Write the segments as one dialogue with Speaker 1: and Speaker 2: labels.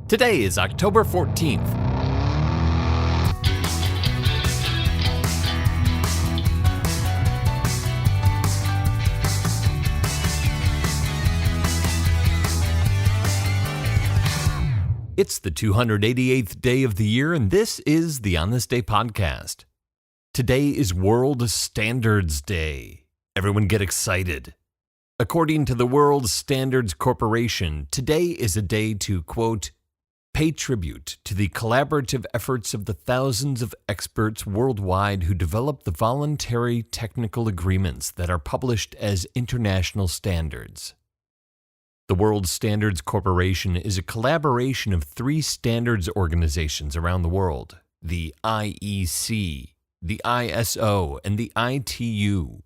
Speaker 1: Today is October 14th. It's the 288th day of the year, and this is the On This Day podcast. Today is World Standards Day. Everyone get excited. According to the World Standards Corporation, today is a day to, quote, pay tribute to the collaborative efforts of the thousands of experts worldwide who develop the voluntary technical agreements that are published as international standards. The World Standards Corporation is a collaboration of three standards organizations around the world, the IEC, the ISO, and the ITU.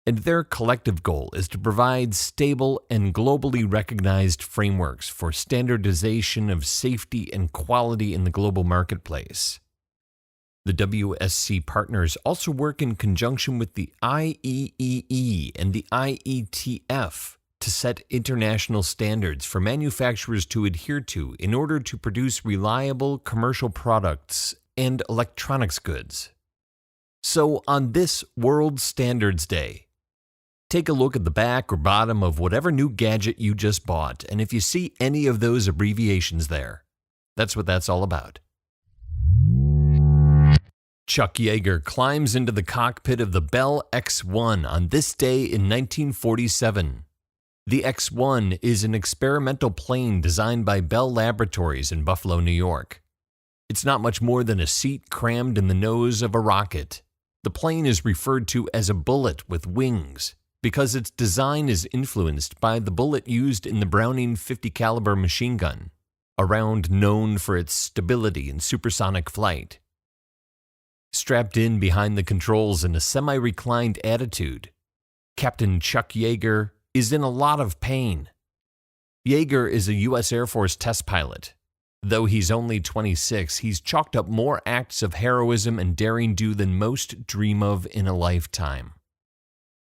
Speaker 1: And their collective goal is to provide stable and globally recognized frameworks for standardization of safety and quality in the global marketplace. The WSC partners also work in conjunction with the IEEE and the IETF to set international standards for manufacturers to adhere to in order to produce reliable commercial products and electronics goods. So on this World Standards Day, take a look at the back or bottom of whatever new gadget you just bought, and if you see any of those abbreviations there, that's what that's all about. Chuck Yeager climbs into the cockpit of the Bell X-1 on this day in 1947. The X-1 is an experimental plane designed by Bell Laboratories in Buffalo, New York. It's not much more than a seat crammed in the nose of a rocket. The plane is referred to as a bullet with wings because its design is influenced by the bullet used in the Browning .50 caliber machine gun, a round known for its stability and supersonic flight. Strapped in behind the controls in a semi-reclined attitude, Captain Chuck Yeager is in a lot of pain. Yeager is a U.S. Air Force test pilot. Though he's only 26, he's chalked up more acts of heroism and daring do than most dream of in a lifetime.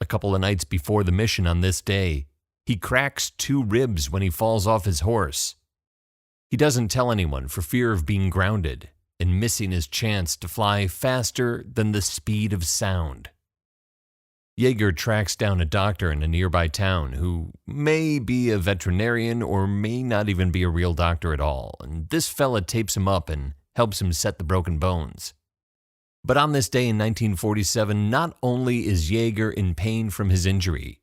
Speaker 1: A couple of nights before the mission on this day, he cracks 2 ribs when he falls off his horse. He doesn't tell anyone for fear of being grounded and missing his chance to fly faster than the speed of sound. Yeager tracks down a doctor in a nearby town who may be a veterinarian or may not even be a real doctor at all, and this fella tapes him up and helps him set the broken bones. But on this day in 1947, not only is Yeager in pain from his injury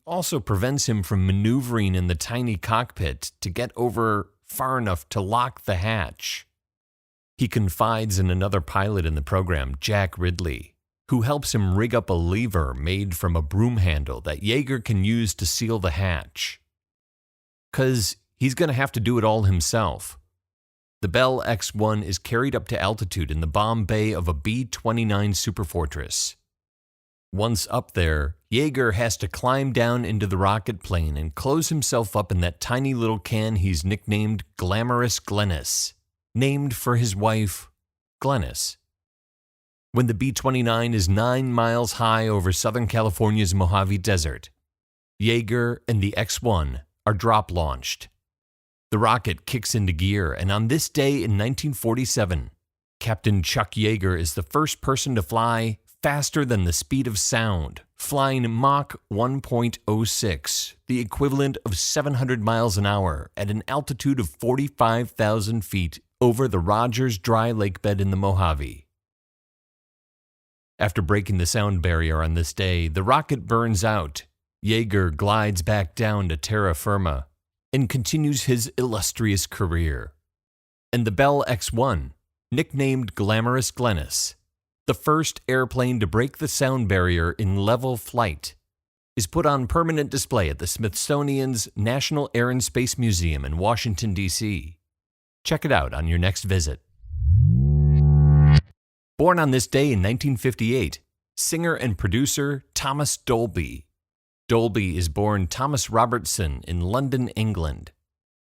Speaker 1: also prevents him from maneuvering in the tiny cockpit to get over far enough to lock the hatch. He confides in another pilot in the program, Jack Ridley, who helps him rig up a lever made from a broom handle that Yeager can use to seal the hatch. 'Cause he's going to have to do it all himself. The Bell X-1 is carried up to altitude in the bomb bay of a B-29 Superfortress. Once up there, Yeager has to climb down into the rocket plane and close himself up in that tiny little can he's nicknamed Glamorous Glennis, named for his wife, Glennis. When the B-29 is 9 miles high over Southern California's Mojave Desert, Yeager and the X-1 are drop-launched. The rocket kicks into gear, and on this day in 1947, Captain Chuck Yeager is the first person to fly faster than the speed of sound, flying Mach 1.06, the equivalent of 700 miles an hour at an altitude of 45,000 feet over the Rogers Dry Lake bed in the Mojave. After breaking the sound barrier on this day, the rocket burns out. Yeager glides back down to terra firma and continues his illustrious career. And the Bell X-1, nicknamed Glamorous Glennis, the first airplane to break the sound barrier in level flight, is put on permanent display at the Smithsonian's National Air and Space Museum in Washington, D.C. Check it out on your next visit. Born on this day in 1958, singer and producer Thomas Dolby. Dolby is born Thomas Robertson in London, England.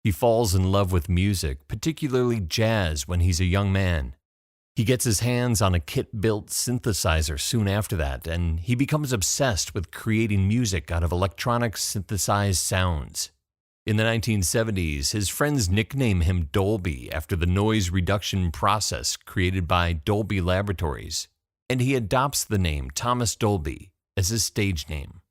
Speaker 1: He falls in love with music, particularly jazz, when he's a young man. He gets his hands on a kit-built synthesizer soon after that, and he becomes obsessed with creating music out of electronic synthesized sounds. In the 1970s, his friends nicknamed him Dolby after the noise reduction process created by Dolby Laboratories, and he adopts the name Thomas Dolby as his stage name.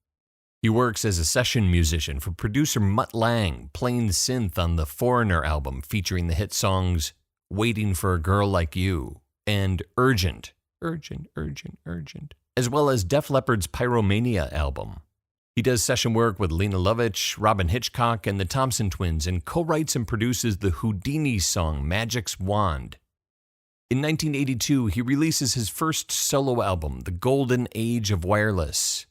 Speaker 1: He works as a session musician for producer Mutt Lange, playing synth on the Foreigner album featuring the hit songs Waiting for a Girl Like You and Urgent, as well as Def Leppard's Pyromania album. He does session work with Lena Lovitch, Robin Hitchcock, and the Thompson Twins, and co-writes and produces the Houdini song Magic's Wand. In 1982, he releases his first solo album, The Golden Age of Wireless,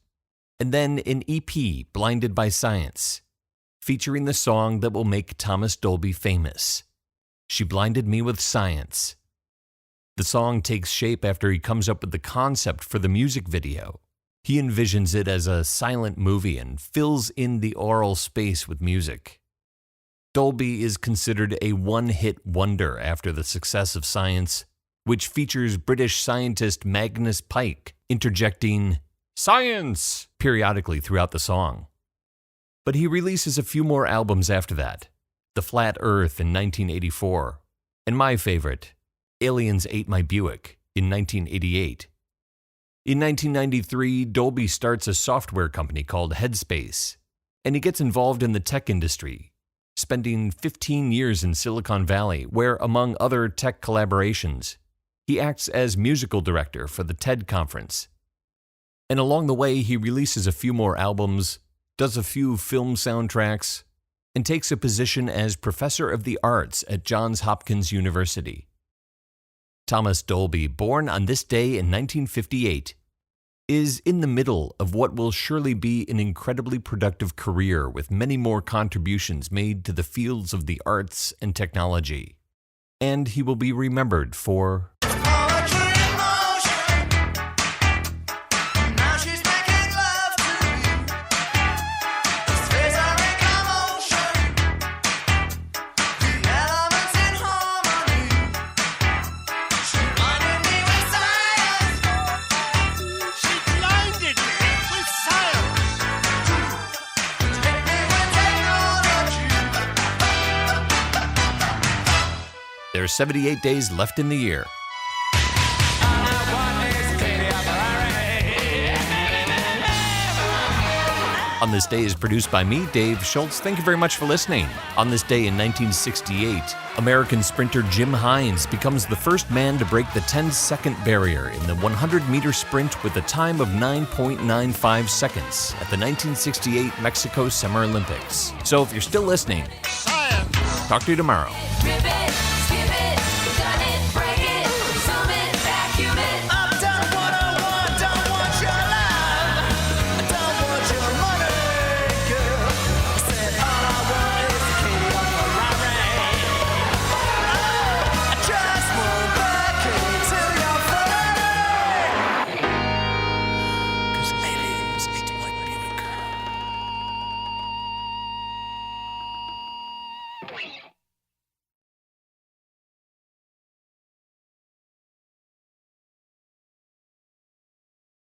Speaker 1: and then an EP, Blinded by Science, featuring the song that will make Thomas Dolby famous, She Blinded Me with Science. The song takes shape after he comes up with the concept for the music video. He envisions it as a silent movie and fills in the aural space with music. Dolby is considered a one-hit wonder after the success of Science, which features British scientist Magnus Pyke interjecting "Science" periodically throughout the song. But he releases a few more albums after that, The Flat Earth in 1984, and my favorite, Aliens Ate My Buick in 1988. In 1993, Dolby starts a software company called Headspace, and he gets involved in the tech industry, spending 15 years in Silicon Valley, where, among other tech collaborations, he acts as musical director for the TED conference. And along the way, he releases a few more albums, does a few film soundtracks, and takes a position as professor of the arts at Johns Hopkins University. Thomas Dolby, born on this day in 1958, is in the middle of what will surely be an incredibly productive career with many more contributions made to the fields of the arts and technology. And he will be remembered for There are 78 days left in the year. On This Day is produced by me, Dave Schultz. Thank you very much for listening. On this day in 1968, American sprinter Jim Hines becomes the first man to break the 10-second barrier in the 100-meter sprint with a time of 9.95 seconds at the 1968 Mexico Summer Olympics. So if you're still listening, talk to you tomorrow. Wait.